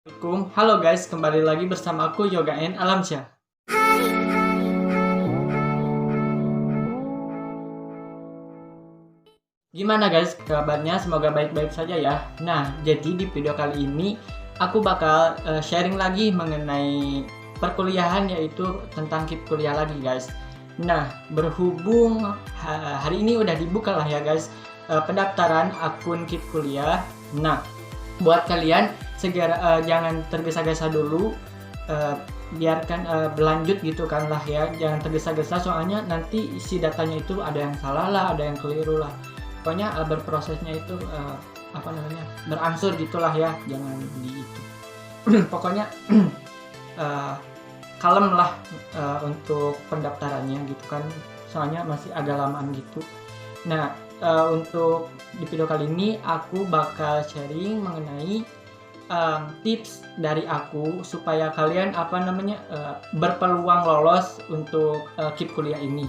Assalamualaikum, halo guys, kembali lagi bersama aku Yoga N Alamsyah. Gimana guys kabarnya? Semoga baik-baik saja ya. Nah, jadi di video kali ini aku bakal sharing lagi mengenai perkuliahan, yaitu tentang KIP kuliah lagi guys. Nah, berhubung hari ini udah dibuka lah ya guys pendaftaran akun KIP kuliah. Nah, buat kalian segera jangan tergesa-gesa dulu, biarkan berlanjut gitu kan lah ya, jangan tergesa-gesa soalnya nanti isi datanya itu ada yang salah lah, ada yang keliru lah. Pokoknya berprosesnya itu berangsur gitulah ya, jangan di itu. Pokoknya kalem lah untuk pendaftarannya gitu kan, soalnya masih agak lamaan gitu. Nah, untuk di video kali ini aku bakal sharing mengenai tips dari aku supaya kalian berpeluang lolos untuk KIP kuliah ini.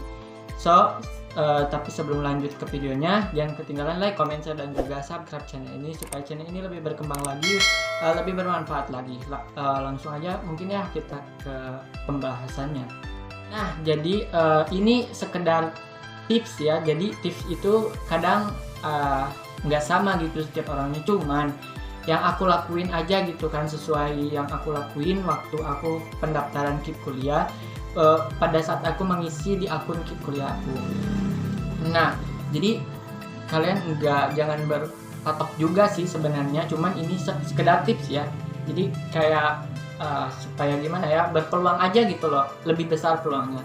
Tapi sebelum lanjut ke videonya, jangan ketinggalan like, comment, share, dan juga subscribe channel ini supaya channel ini lebih berkembang lagi, lebih bermanfaat lagi. Langsung aja mungkin ya kita ke pembahasannya. Nah, jadi ini sekedar tips ya. Jadi tips itu kadang nggak sama gitu setiap orangnya, cuman yang aku lakuin aja gitu kan, sesuai yang aku lakuin waktu aku pendaftaran KIP kuliah pada saat aku mengisi di akun KIP kuliah aku. Nah, jadi kalian jangan berpatok juga sih sebenarnya, cuman ini sekedar tips ya. Jadi kayak supaya gimana ya, berpeluang aja gitu loh, lebih besar peluangnya.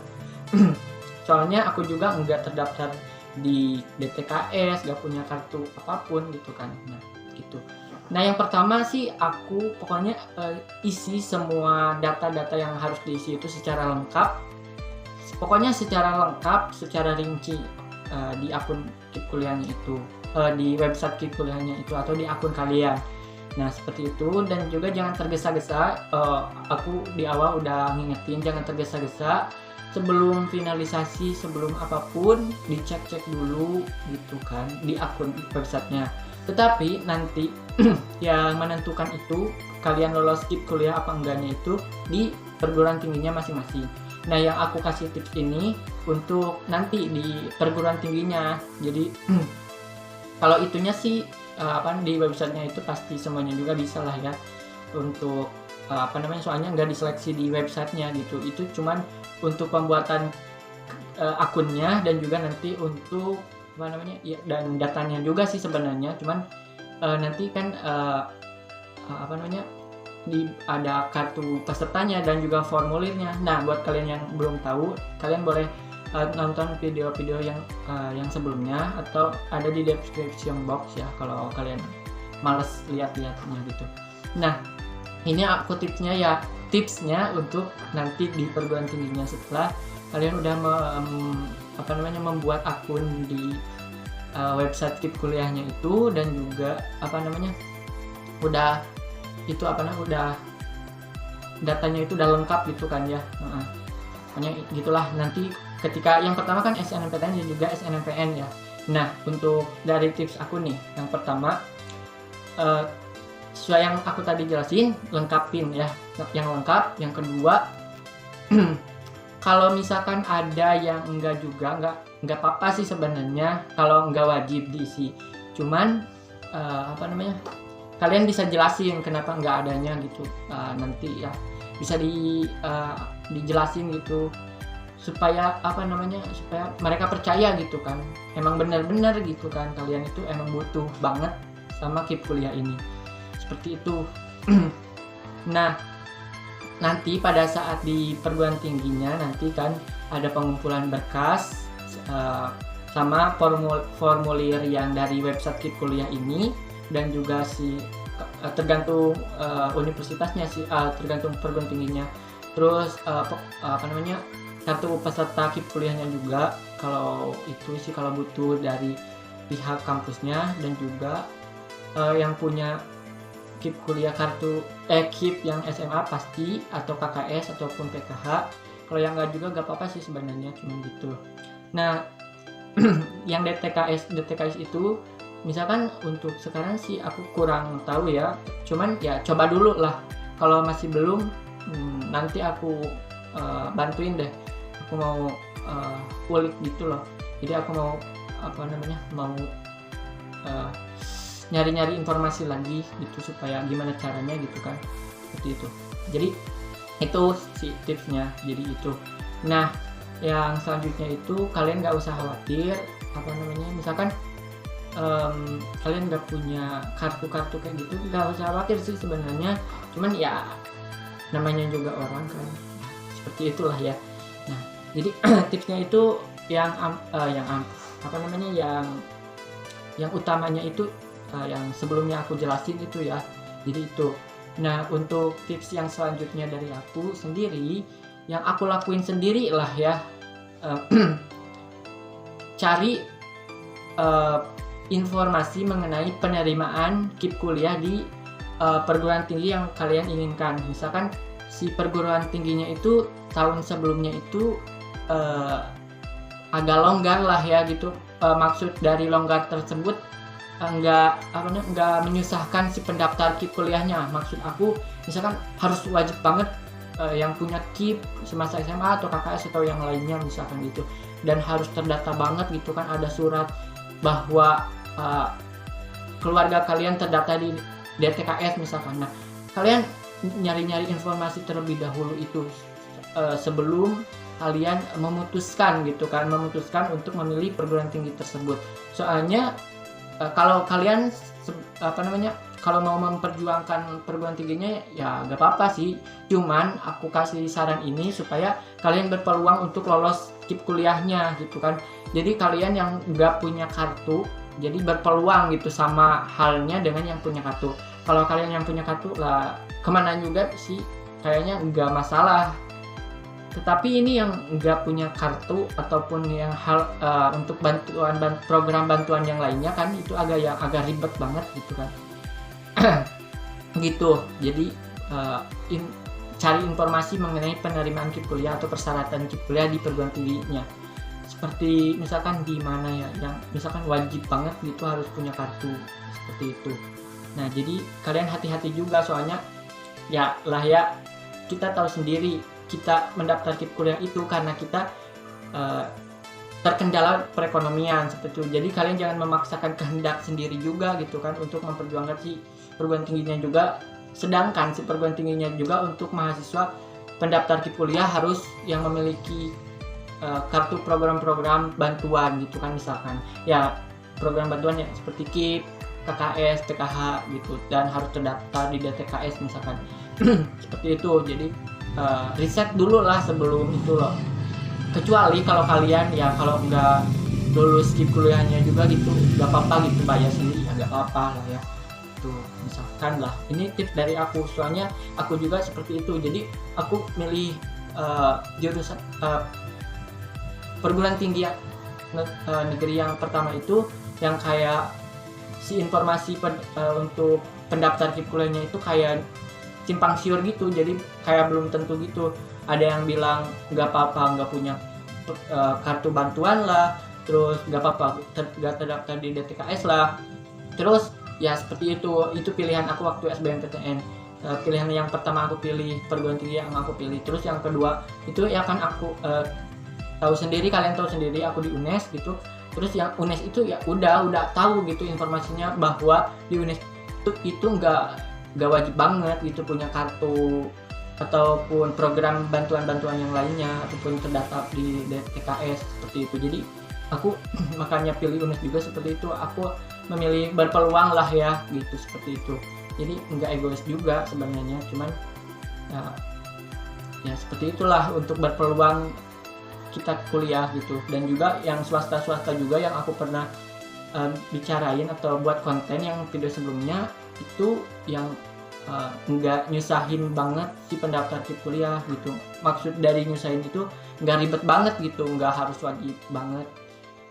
Soalnya aku juga nggak terdaftar di DTKS, nggak punya kartu apapun gitu kan. Nah, gitu. Nah, yang pertama sih aku pokoknya isi semua data-data yang harus diisi itu secara lengkap. Pokoknya secara lengkap, secara rinci di akun KIP kuliahnya itu, di website KIP kuliahnya itu atau di akun kalian. Nah, seperti itu. Dan juga jangan tergesa-gesa. Aku di awal udah ngingetin jangan tergesa-gesa. Sebelum finalisasi, sebelum apapun, dicek-cek dulu gitu kan di akun websitenya. Tetapi nanti yang menentukan itu kalian lolos KIP kuliah apa enggaknya itu di perguruan tingginya masing-masing. Nah, yang aku kasih tips ini untuk nanti di perguruan tingginya. Jadi kalau itunya sih di websitenya itu pasti semuanya juga bisa lah ya untuk soalnya nggak diseleksi di websitenya gitu. Itu cuman untuk pembuatan akunnya dan juga nanti untuk ya, dan datanya juga sih sebenarnya, cuman nanti kan ada kartu pesertanya dan juga formulirnya. Nah, buat kalian yang belum tahu, kalian boleh nonton video-video yang sebelumnya atau ada di description box ya kalau kalian males lihat-lihatnya gitu. Nah, ini aku tipsnya untuk nanti di perguruan tingginya setelah kalian udah membuat akun di website KIP kuliahnya itu, dan juga udah datanya itu udah lengkap gitu kan ya. Pokoknya gitulah. Nanti ketika yang pertama kan SNMPTN dan juga SNMPN ya. Nah, untuk dari tips aku nih, yang pertama sesuai yang aku tadi jelasin, lengkapin ya yang lengkap. Yang kedua, kalau misalkan ada yang enggak juga, enggak apa-apa sih sebenarnya kalau enggak wajib diisi. Cuman kalian bisa jelasin kenapa enggak adanya gitu. Nanti ya bisa dijelasin gitu supaya supaya mereka percaya gitu kan. Emang benar-benar gitu kan kalian itu emang butuh banget sama KIP kuliah ini. Seperti itu. Nah, nanti pada saat di perguruan tingginya nanti kan ada pengumpulan berkas sama formulir yang dari website KIP kuliah ini, dan juga tergantung universitasnya sih, tergantung perguruan tingginya. Terus kartu peserta KIP kuliahnya juga kalau itu sih, kalau butuh dari pihak kampusnya, dan juga yang punya KIP kuliah KIP yang SMA pasti, atau KKS ataupun PKH. Kalau yang enggak juga enggak apa-apa sih sebenarnya, cuma gitu. Nah, yang DTKS itu misalkan untuk sekarang sih aku kurang tahu ya, cuman ya coba dulu lah. Kalau masih belum, nanti aku bantuin deh. Aku mau ulik gitu loh. Jadi aku mau nyari-nyari informasi lagi gitu, supaya gimana caranya gitu kan, seperti itu. Jadi itu sih tipsnya, jadi itu. Nah, yang selanjutnya itu kalian nggak usah khawatir misalkan kalian nggak punya kartu-kartu kayak gitu, nggak usah khawatir sih sebenarnya. Cuman ya namanya juga orang kan, seperti itulah ya. Nah, jadi tipsnya itu yang utamanya itu yang sebelumnya aku jelasin itu ya. Jadi itu. Nah, untuk tips yang selanjutnya dari aku sendiri, yang aku lakuin sendiri lah ya, cari informasi mengenai penerimaan KIP kuliah di perguruan tinggi yang kalian inginkan. Misalkan si perguruan tingginya itu tahun sebelumnya itu agak longgar lah ya gitu. Maksud dari longgar tersebut enggak menyusahkan si pendaftar KIP kuliahnya. Maksud aku misalkan harus wajib banget yang punya KIP semasa SMA atau KKS atau yang lainnya misalkan gitu, dan harus terdata banget gitu kan, ada surat bahwa keluarga kalian terdata di DTKS misalkan. Nah, kalian nyari-nyari informasi terlebih dahulu itu sebelum kalian memutuskan untuk memilih perguruan tinggi tersebut. Soalnya kalau kalian kalau mau memperjuangkan perguruan tingginya ya gak apa-apa sih, cuman aku kasih saran ini supaya kalian berpeluang untuk lolos KIP kuliahnya gitu kan. Jadi kalian yang gak punya kartu jadi berpeluang gitu, sama halnya dengan yang punya kartu. Kalau kalian yang punya kartu lah kemana juga sih kayaknya nggak masalah. Tetapi ini yang nggak punya kartu ataupun yang untuk program bantuan yang lainnya kan, itu agak ribet banget gitu kan. Gitu. Jadi cari informasi mengenai penerimaan KIP kuliah atau persyaratan KIP kuliah di perguruan tingginya. Seperti misalkan di mana ya, yang misalkan wajib banget gitu harus punya kartu, seperti itu. Nah, jadi kalian hati-hati juga, soalnya ya kita tahu sendiri, kita mendaftar KIP kuliah itu karena kita terkendala perekonomian seperti itu. Jadi kalian jangan memaksakan kehendak sendiri juga gitu kan untuk memperjuangkan si perguruan tingginya juga. Sedangkan si perguruan tingginya juga untuk mahasiswa pendaftar KIP kuliah harus yang memiliki kartu program-program bantuan gitu kan, misalkan ya program bantuan ya seperti KIP, KKS, PKH gitu, dan harus terdaftar di DTKS misalkan. Seperti itu. Jadi riset dulu lah sebelum itu loh. Kecuali kalau kalian ya kalau nggak lulus KIP kuliahnya juga gitu, nggak apa-apa gitu, bayar sendiri ya nggak apa-apa lah ya. Tuh misalkan lah, ini tips dari aku, soalnya aku juga seperti itu. Jadi aku milih jurusan perguruan tinggi negeri yang pertama itu yang kayak si informasi untuk pendaftar KIP kuliahnya itu kayak simpang siur gitu, jadi kayak belum tentu gitu. Ada yang bilang nggak apa-apa nggak punya kartu bantuan lah, terus nggak apa-apa nggak terdaftar di DTKS lah, terus ya seperti itu pilihan aku waktu SBMPTN. Pilihan yang pertama aku pilih perguruan tinggi yang aku pilih, terus yang kedua itu ya kan aku kalian tahu sendiri aku di UNES gitu. Terus yang UNES itu ya udah tahu gitu informasinya bahwa di UNES itu nggak wajib banget gitu punya kartu ataupun program bantuan-bantuan yang lainnya ataupun terdata di DTKS seperti itu. Jadi aku makanya pilih UNES juga seperti itu. Aku memilih berpeluang lah ya gitu, seperti itu. Jadi nggak egois juga sebenarnya, cuman ya seperti itulah untuk berpeluang kita kuliah gitu. Dan juga yang swasta juga yang aku pernah bicarain atau buat konten yang video sebelumnya itu yang nggak nyusahin banget si pendaftar KIP kuliah gitu. Maksud dari nyusahin itu nggak ribet banget gitu, nggak harus wajib banget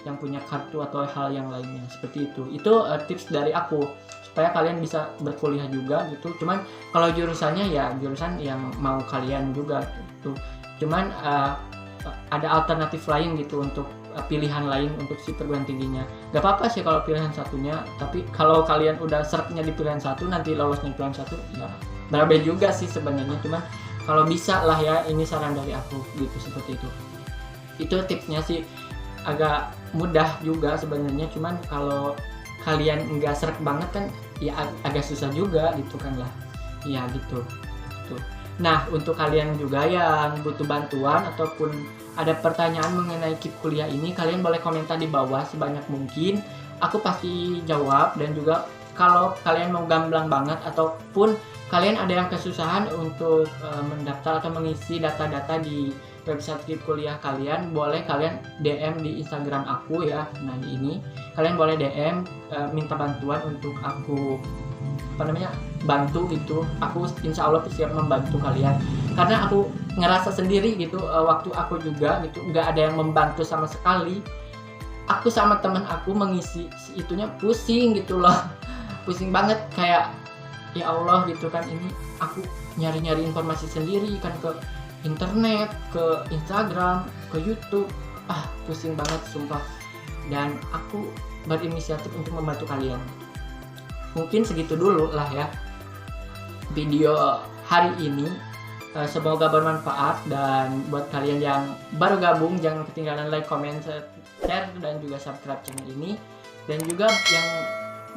yang punya kartu atau hal yang lainnya seperti itu. Itu tips dari aku supaya kalian bisa berkuliah juga gitu. Cuman kalau jurusannya ya jurusan yang mau kalian juga gitu. Cuman ada alternatif lain gitu untuk pilihan lain untuk si perguruan tingginya. Gak apa-apa sih kalau pilihan satunya, tapi kalau kalian udah seretnya di pilihan satu, nanti lolosnya di pilihan satu, ya berabe juga sih sebenarnya. Cuman kalau bisa lah ya, ini saran dari aku gitu, seperti itu. Itu tipsnya sih agak mudah juga sebenarnya, cuman kalau kalian nggak seret banget kan ya agak susah juga gitu kan lah. Ya gitu. Tuh. Nah, untuk kalian juga yang butuh bantuan ataupun ada pertanyaan mengenai KIP kuliah ini, kalian boleh komentar di bawah sebanyak mungkin. Aku pasti jawab, dan juga kalau kalian mau gamblang banget ataupun kalian ada yang kesusahan untuk mendaftar atau mengisi data-data di website KIP kuliah kalian, boleh kalian DM di Instagram aku ya. Nah, di ini kalian boleh DM minta bantuan untuk aku bantu gitu. Aku insya Allah siap membantu kalian, karena aku ngerasa sendiri gitu, waktu aku juga gitu nggak ada yang membantu sama sekali. Aku sama temen aku mengisi itunya pusing gitu loh. Pusing banget, kayak ya Allah gitu kan, ini aku nyari-nyari informasi sendiri kan, ke internet, ke Instagram, ke YouTube, pusing banget sumpah. Dan aku berinisiatif untuk membantu kalian. Mungkin segitu dulu lah ya video hari ini. Semoga bermanfaat, dan buat kalian yang baru gabung jangan ketinggalan like, comment, share, dan juga subscribe channel ini. Dan juga yang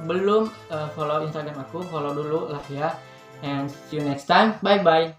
belum follow Instagram aku, follow dulu lah ya. And see you next time, bye bye.